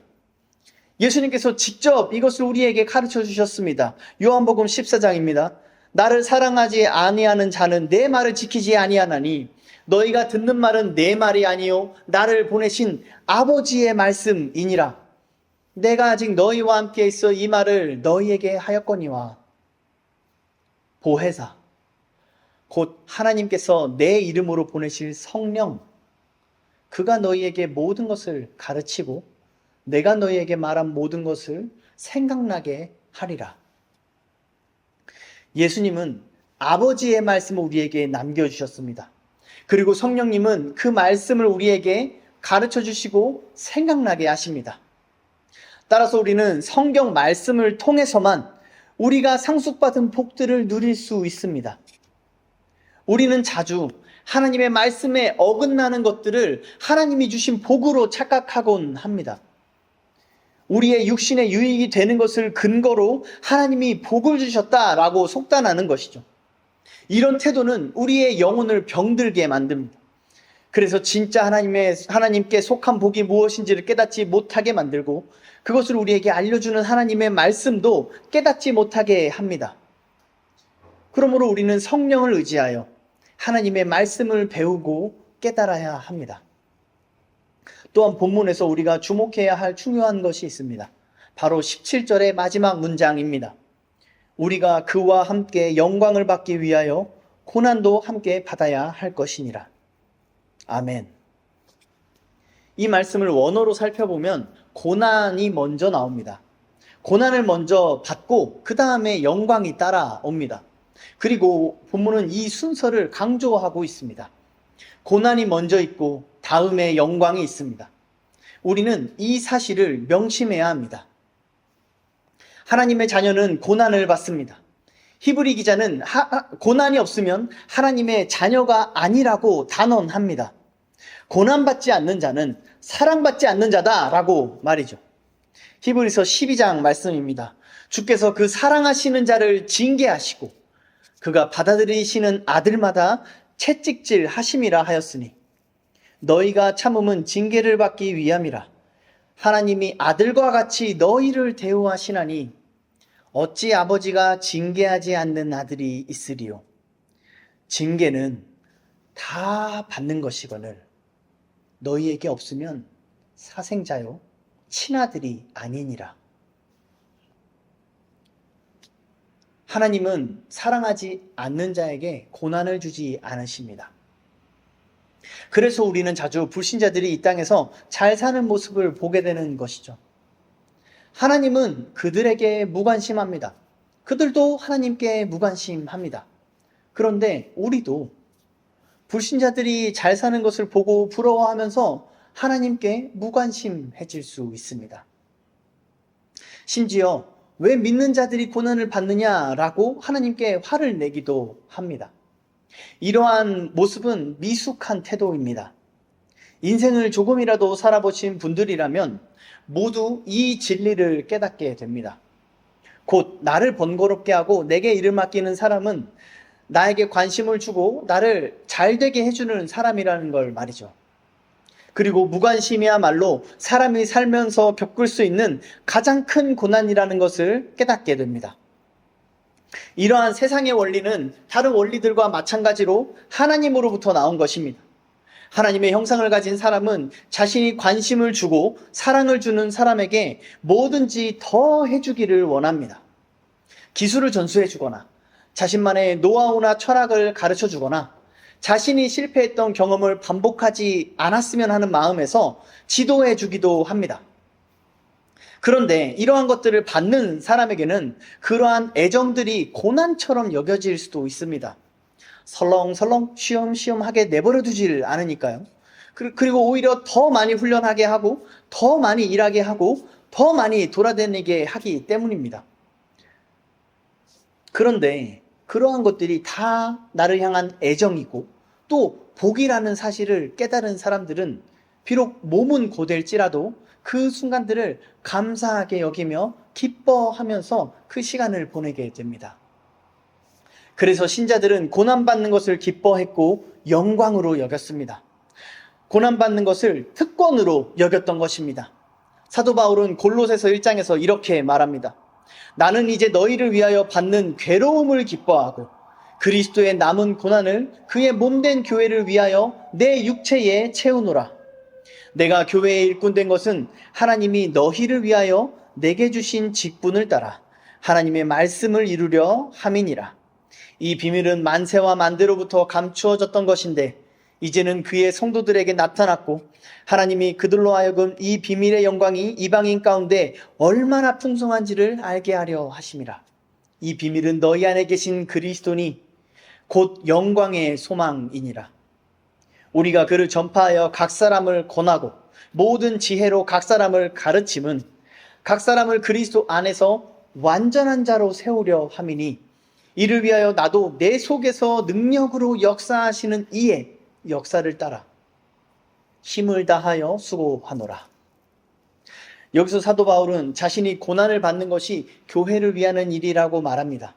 예수님께서 직접 이것을 우리에게 가르쳐 주셨습니다. 요한복음 14장입니다. 나를 사랑하지 아니하는 자는 내 말을 지키지 아니하나니 너희가 듣는 말은 내 말이 아니요 나를 보내신 아버지의 말씀이니라. 내가 아직 너희와 함께 있어 이 말을 너희에게 하였거니와. 보혜사, 곧 하나님께서 내 이름으로 보내실 성령, 그가 너희에게 모든 것을 가르치고 내가 너희에게 말한 모든 것을 생각나게 하리라. 예수님은 아버지의 말씀을 우리에게 남겨주셨습니다. 그리고 성령님은 그 말씀을 우리에게 가르쳐 주시고 생각나게 하십니다. 따라서 우리는 성경 말씀을 통해서만 우리가 상속받은 복들을 누릴 수 있습니다. 우리는 자주 하나님의 말씀에 어긋나는 것들을 하나님이 주신 복으로 착각하곤 합니다. 우리의 육신의 유익이 되는 것을 근거로 하나님이 복을 주셨다라고 속단하는 것이죠. 이런 태도는 우리의 영혼을 병들게 만듭니다. 그래서 진짜 하나님께 속한 복이 무엇인지를 깨닫지 못하게 만들고 그것을 우리에게 알려주는 하나님의 말씀도 깨닫지 못하게 합니다. 그러므로 우리는 성령을 의지하여 하나님의 말씀을 배우고 깨달아야 합니다. 또한 본문에서 우리가 주목해야 할 중요한 것이 있습니다. 바로 17절의 마지막 문장입니다. 우리가 그와 함께 영광을 받기 위하여 고난도 함께 받아야 할 것이니라. 아멘. 이 말씀을 원어로 살펴보면 고난이 먼저 나옵니다. 고난을 먼저 받고 그 다음에 영광이 따라옵니다. 그리고 본문은 이 순서를 강조하고 있습니다. 고난이 먼저 있고 다음에 영광이 있습니다. 우리는 이 사실을 명심해야 합니다. 하나님의 자녀는 고난을 받습니다. 히브리 기자는 고난이 없으면 하나님의 자녀가 아니라고 단언합니다. 고난받지 않는 자는 사랑받지 않는 자다라고 말이죠. 히브리서 12장 말씀입니다. 주께서 그 사랑하시는 자를 징계하시고 그가 받아들이시는 아들마다 채찍질 하심이라 하였으니 너희가 참음은 징계를 받기 위함이라. 하나님이 아들과 같이 너희를 대우하시나니 어찌 아버지가 징계하지 않는 아들이 있으리요. 징계는 다 받는 것이거늘 너희에게 없으면 사생자요 친아들이 아니니라. 하나님은 사랑하지 않는 자에게 고난을 주지 않으십니다. 그래서 우리는 자주 불신자들이 이 땅에서 잘 사는 모습을 보게 되는 것이죠. 하나님은 그들에게 무관심합니다. 그들도 하나님께 무관심합니다. 그런데 우리도 불신자들이 잘 사는 것을 보고 부러워하면서 하나님께 무관심해질 수 있습니다. 심지어 왜 믿는 자들이 고난을 받느냐라고 하나님께 화를 내기도 합니다. 이러한 모습은 미숙한 태도입니다. 인생을 조금이라도 살아보신 분들이라면 모두 이 진리를 깨닫게 됩니다. 곧 나를 번거롭게 하고 내게 일을 맡기는 사람은 나에게 관심을 주고 나를 잘되게 해주는 사람이라는 걸 말이죠. 그리고 무관심이야말로 사람이 살면서 겪을 수 있는 가장 큰 고난이라는 것을 깨닫게 됩니다. 이러한 세상의 원리는 다른 원리들과 마찬가지로 하나님으로부터 나온 것입니다. 하나님의 형상을 가진 사람은 자신이 관심을 주고 사랑을 주는 사람에게 뭐든지 더 해주기를 원합니다. 기술을 전수해주거나 자신만의 노하우나 철학을 가르쳐주거나 자신이 실패했던 경험을 반복하지 않았으면 하는 마음에서 지도해주기도 합니다. 그런데 이러한 것들을 받는 사람에게는 그러한 애정들이 고난처럼 여겨질 수도 있습니다. 설렁설렁 쉬엄쉬엄하게 내버려 두질 않으니까요. 그리고 오히려 더 많이 훈련하게 하고 더 많이 일하게 하고 더 많이 돌아다니게 하기 때문입니다. 그런데 그러한 것들이 다 나를 향한 애정이고 또 복이라는 사실을 깨달은 사람들은 비록 몸은 고될지라도 그 순간들을 감사하게 여기며 기뻐하면서 그 시간을 보내게 됩니다. 그래서 신자들은 고난받는 것을 기뻐했고 영광으로 여겼습니다. 고난받는 것을 특권으로 여겼던 것입니다. 사도 바울은 골로새서 1장에서 이렇게 말합니다. 나는 이제 너희를 위하여 받는 괴로움을 기뻐하고 그리스도의 남은 고난을 그의 몸된 교회를 위하여 내 육체에 채우노라. 내가 교회의 일꾼된 것은 하나님이 너희를 위하여 내게 주신 직분을 따라 하나님의 말씀을 이루려 함이니라. 이 비밀은 만세와 만대로부터 감추어졌던 것인데 이제는 그의 성도들에게 나타났고 하나님이 그들로 하여금 이 비밀의 영광이 이방인 가운데 얼마나 풍성한지를 알게 하려 하심이라. 이 비밀은 너희 안에 계신 그리스도니 곧 영광의 소망이니라. 우리가 그를 전파하여 각 사람을 권하고 모든 지혜로 각 사람을 가르침은 각 사람을 그리스도 안에서 완전한 자로 세우려 함이니 이를 위하여 나도 내 속에서 능력으로 역사하시는 이의 역사를 따라 힘을 다하여 수고하노라. 여기서 사도 바울은 자신이 고난을 받는 것이 교회를 위하는 일이라고 말합니다.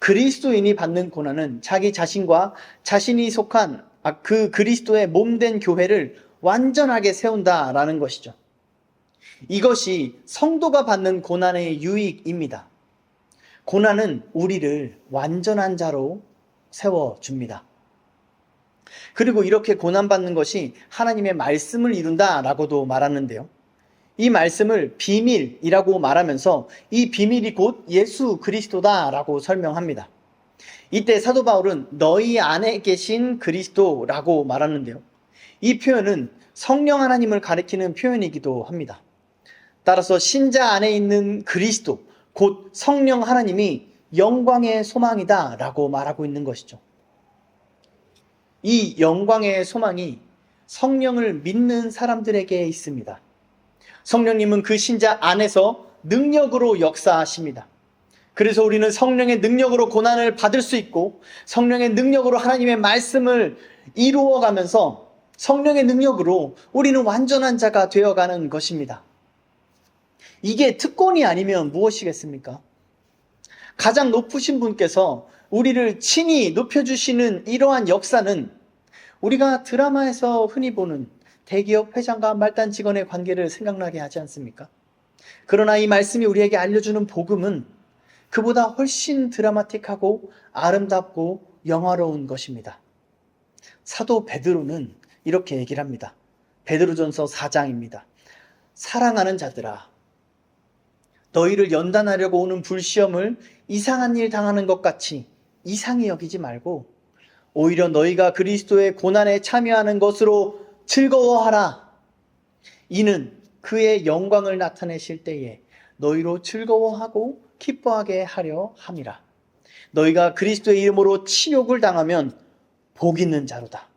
그리스도인이 받는 고난은 자기 자신과 자신이 속한 그 그리스도의 몸된 교회를 완전하게 세운다라는 것이죠. 이것이 성도가 받는 고난의 유익입니다. 고난은 우리를 완전한 자로 세워줍니다. 그리고 이렇게 고난받는 것이 하나님의 말씀을 이룬다라고도 말하는데요. 이 말씀을 비밀이라고 말하면서 이 비밀이 곧 예수 그리스도다라고 설명합니다. 이때 사도 바울은 너희 안에 계신 그리스도라고 말하는데요. 이 표현은 성령 하나님을 가리키는 표현이기도 합니다. 따라서 신자 안에 있는 그리스도, 곧 성령 하나님이 영광의 소망이다 라고 말하고 있는 것이죠. 이 영광의 소망이 성령을 믿는 사람들에게 있습니다. 성령님은 그 신자 안에서 능력으로 역사하십니다. 그래서 우리는 성령의 능력으로 고난을 받을 수 있고 성령의 능력으로 하나님의 말씀을 이루어가면서 성령의 능력으로 우리는 완전한 자가 되어가는 것입니다. 이게 특권이 아니면 무엇이겠습니까? 가장 높으신 분께서 우리를 친히 높여주시는 이러한 역사는 우리가 드라마에서 흔히 보는 대기업 회장과 말단 직원의 관계를 생각나게 하지 않습니까? 그러나 이 말씀이 우리에게 알려주는 복음은 그보다 훨씬 드라마틱하고 아름답고 영화로운 것입니다. 사도 베드로는 이렇게 얘기를 합니다. 베드로전서 4장입니다. 사랑하는 자들아, 너희를 연단하려고 오는 불시험을 이상한 일 당하는 것 같이 이상히 여기지 말고 오히려 너희가 그리스도의 고난에 참여하는 것으로 즐거워하라. 이는 그의 영광을 나타내실 때에 너희로 즐거워하고 기뻐하게 하려 함이라. 너희가 그리스도의 이름으로 치욕을 당하면 복 있는 자로다.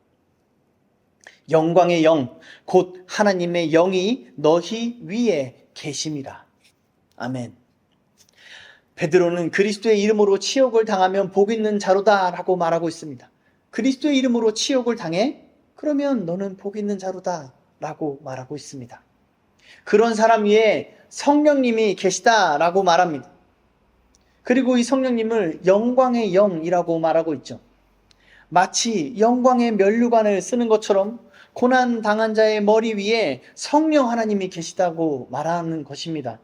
영광의 영, 곧 하나님의 영이 너희 위에 계심이라. 아멘. 베드로는 그리스도의 이름으로 치욕을 당하면 복 있는 자로다라고 말하고 있습니다. 그리스도의 이름으로 치욕을 당해? 그러면 너는 복 있는 자로다라고 말하고 있습니다. 그런 사람 위에 성령님이 계시다라고 말합니다. 그리고 이 성령님을 영광의 영이라고 말하고 있죠. 마치 영광의 면류관을 쓰는 것처럼 고난 당한 자의 머리 위에 성령 하나님이 계시다고 말하는 것입니다.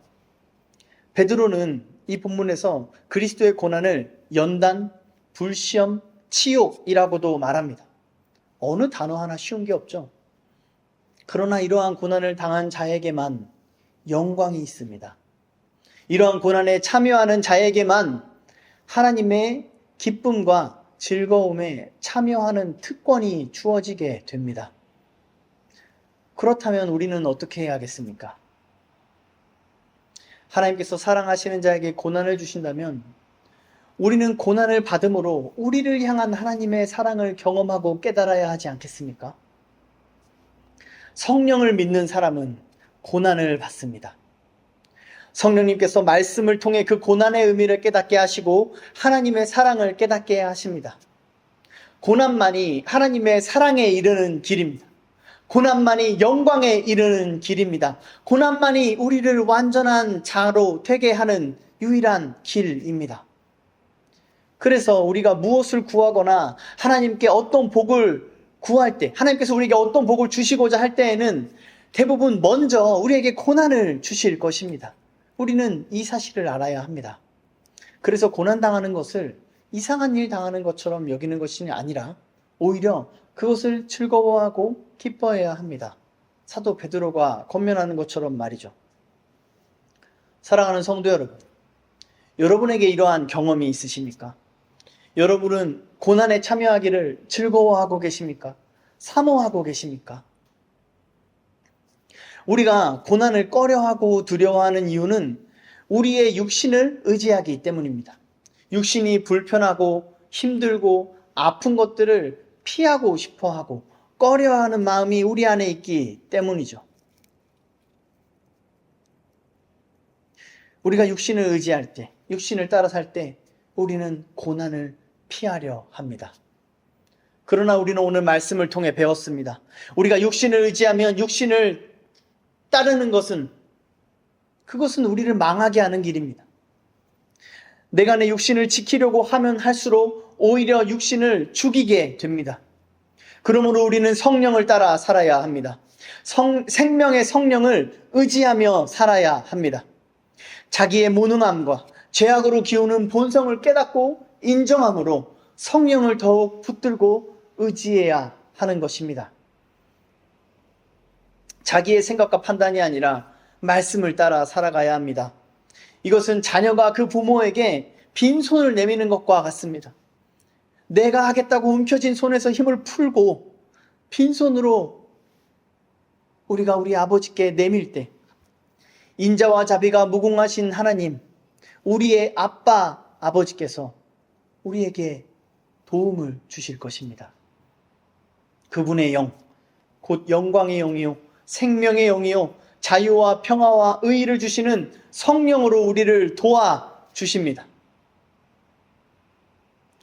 베드로는 이 본문에서 그리스도의 고난을 연단, 불시험, 치욕이라고도 말합니다. 어느 단어 하나 쉬운 게 없죠. 그러나 이러한 고난을 당한 자에게만 영광이 있습니다. 이러한 고난에 참여하는 자에게만 하나님의 기쁨과 즐거움에 참여하는 특권이 주어지게 됩니다. 그렇다면 우리는 어떻게 해야겠습니까? 하나님께서 사랑하시는 자에게 고난을 주신다면 우리는 고난을 받음으로 우리를 향한 하나님의 사랑을 경험하고 깨달아야 하지 않겠습니까? 성령을 믿는 사람은 고난을 받습니다. 성령님께서 말씀을 통해 그 고난의 의미를 깨닫게 하시고 하나님의 사랑을 깨닫게 하십니다. 고난만이 하나님의 사랑에 이르는 길입니다. 고난만이 영광에 이르는 길입니다. 고난만이 우리를 완전한 자로 되게 하는 유일한 길입니다. 그래서 우리가 무엇을 구하거나 하나님께 어떤 복을 구할 때, 하나님께서 우리에게 어떤 복을 주시고자 할 때에는 대부분 먼저 우리에게 고난을 주실 것입니다. 우리는 이 사실을 알아야 합니다. 그래서 고난당하는 것을 이상한 일 당하는 것처럼 여기는 것이 아니라 오히려 그것을 즐거워하고 기뻐해야 합니다. 사도 베드로가 권면하는 것처럼 말이죠. 사랑하는 성도 여러분, 여러분에게 이러한 경험이 있으십니까? 여러분은 고난에 참여하기를 즐거워하고 계십니까? 사모하고 계십니까? 우리가 고난을 꺼려하고 두려워하는 이유는 우리의 육신을 의지하기 때문입니다. 육신이 불편하고 힘들고 아픈 것들을 피하고 싶어하고 꺼려하는 마음이 우리 안에 있기 때문이죠. 우리가 육신을 의지할 때, 육신을 따라 살 때 우리는 고난을 피하려 합니다. 그러나 우리는 오늘 말씀을 통해 배웠습니다. 우리가 육신을 의지하면 육신을 따르는 그것은 우리를 망하게 하는 길입니다. 내가 내 육신을 지키려고 하면 할수록 오히려 육신을 죽이게 됩니다. 그러므로 우리는 성령을 따라 살아야 합니다. 생명의 성령을 의지하며 살아야 합니다. 자기의 무능함과 죄악으로 기우는 본성을 깨닫고 인정함으로 성령을 더욱 붙들고 의지해야 하는 것입니다. 자기의 생각과 판단이 아니라 말씀을 따라 살아가야 합니다. 이것은 자녀가 그 부모에게 빈손을 내미는 것과 같습니다. 내가 하겠다고 움켜쥔 손에서 힘을 풀고 빈손으로 우리가 우리 아버지께 내밀 때 인자와 자비가 무궁하신 하나님, 우리의 아버지께서 우리에게 도움을 주실 것입니다. 그분의 영, 곧 영광의 영이요, 생명의 영이요, 자유와 평화와 의의를 주시는 성령으로 우리를 도와주십니다.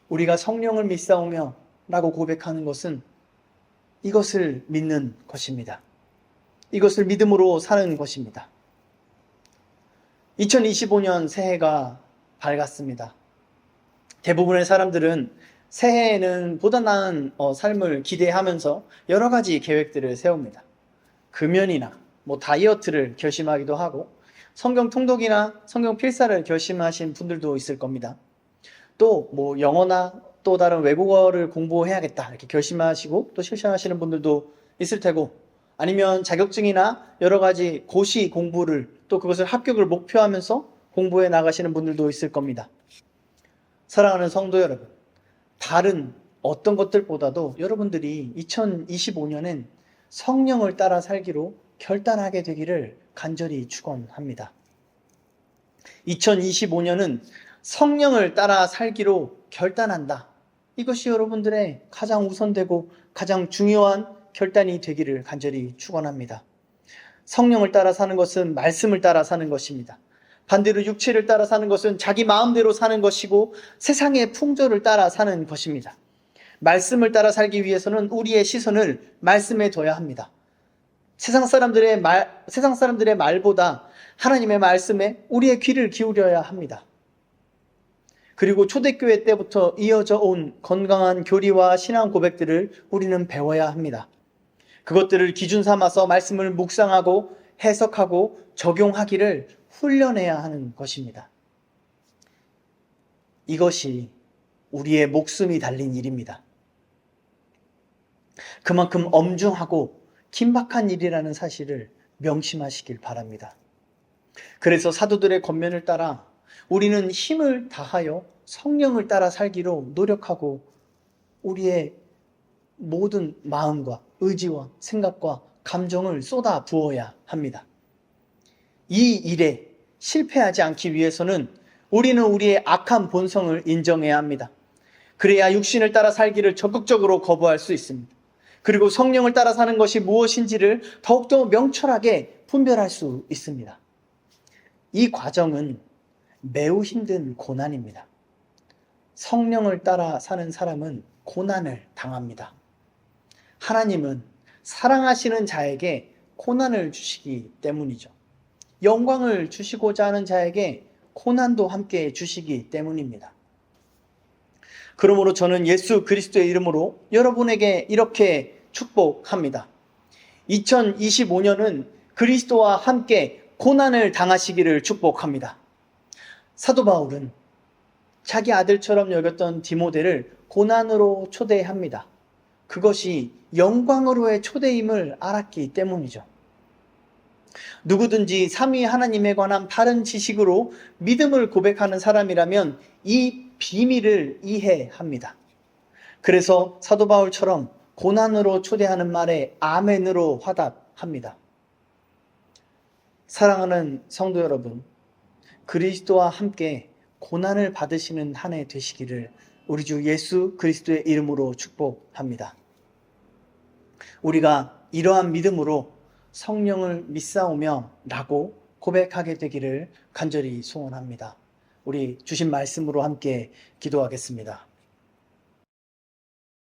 우리가 성령을 믿사오며 라고 고백하는 것은 이것을 믿는 것입니다. 이것을 믿음으로 사는 것입니다. 2025년 새해가 밝았습니다. 대부분의 사람들은 새해에는 보다 나은 삶을 기대하면서 여러 가지 계획들을 세웁니다. 금연이나 다이어트를 결심하기도 하고 성경 통독이나 성경 필사를 결심하신 분들도 있을 겁니다. 또 영어나 또 다른 외국어를 공부해야겠다 이렇게 결심하시고 또 실천하시는 분들도 있을 테고, 아니면 자격증이나 여러 가지 고시 공부를 또 그것을 합격을 목표하면서 공부해 나가시는 분들도 있을 겁니다. 사랑하는 성도 여러분, 다른 어떤 것들보다도 여러분들이 2025년엔 성령을 따라 살기로 결단하게 되기를 간절히 축원합니다. 2025년은 성령을 따라 살기로 결단한다. 이것이 여러분들의 가장 우선되고 가장 중요한 결단이 되기를 간절히 축원합니다. 성령을 따라 사는 것은 말씀을 따라 사는 것입니다. 반대로 육체를 따라 사는 것은 자기 마음대로 사는 것이고 세상의 풍조를 따라 사는 것입니다. 말씀을 따라 살기 위해서는 우리의 시선을 말씀에 둬야 합니다. 세상 사람들의 말보다 하나님의 말씀에 우리의 귀를 기울여야 합니다. 그리고 초대교회 때부터 이어져 온 건강한 교리와 신앙 고백들을 우리는 배워야 합니다. 그것들을 기준 삼아서 말씀을 묵상하고 해석하고 적용하기를 훈련해야 하는 것입니다. 이것이 우리의 목숨이 달린 일입니다. 그만큼 엄중하고 긴박한 일이라는 사실을 명심하시길 바랍니다. 그래서 사도들의 권면을 따라 우리는 힘을 다하여 성령을 따라 살기로 노력하고 우리의 모든 마음과 의지와 생각과 감정을 쏟아 부어야 합니다. 이 일에 실패하지 않기 위해서는 우리는 우리의 악한 본성을 인정해야 합니다. 그래야 육신을 따라 살기를 적극적으로 거부할 수 있습니다. 그리고 성령을 따라 사는 것이 무엇인지를 더욱더 명철하게 분별할 수 있습니다. 이 과정은 매우 힘든 고난입니다. 성령을 따라 사는 사람은 고난을 당합니다. 하나님은 사랑하시는 자에게 고난을 주시기 때문이죠. 영광을 주시고자 하는 자에게 고난도 함께 주시기 때문입니다. 그러므로 저는 예수 그리스도의 이름으로 여러분에게 이렇게 축복합니다. 2025년은 그리스도와 함께 고난을 당하시기를 축복합니다. 사도 바울은 자기 아들처럼 여겼던 디모데를 고난으로 초대합니다. 그것이 영광으로의 초대임을 알았기 때문이죠. 누구든지 삼위 하나님에 관한 바른 지식으로 믿음을 고백하는 사람이라면 이 비밀을 이해합니다. 그래서 사도 바울처럼 고난으로 초대하는 말에 아멘으로 화답합니다. 사랑하는 성도 여러분, 그리스도와 함께 고난을 받으시는 한 해 되시기를 우리 주 예수 그리스도의 이름으로 축복합니다. 우리가 이러한 믿음으로 성령을 믿사오며 라고 고백하게 되기를 간절히 소원합니다. 우리 주신 말씀으로 함께 기도하겠습니다.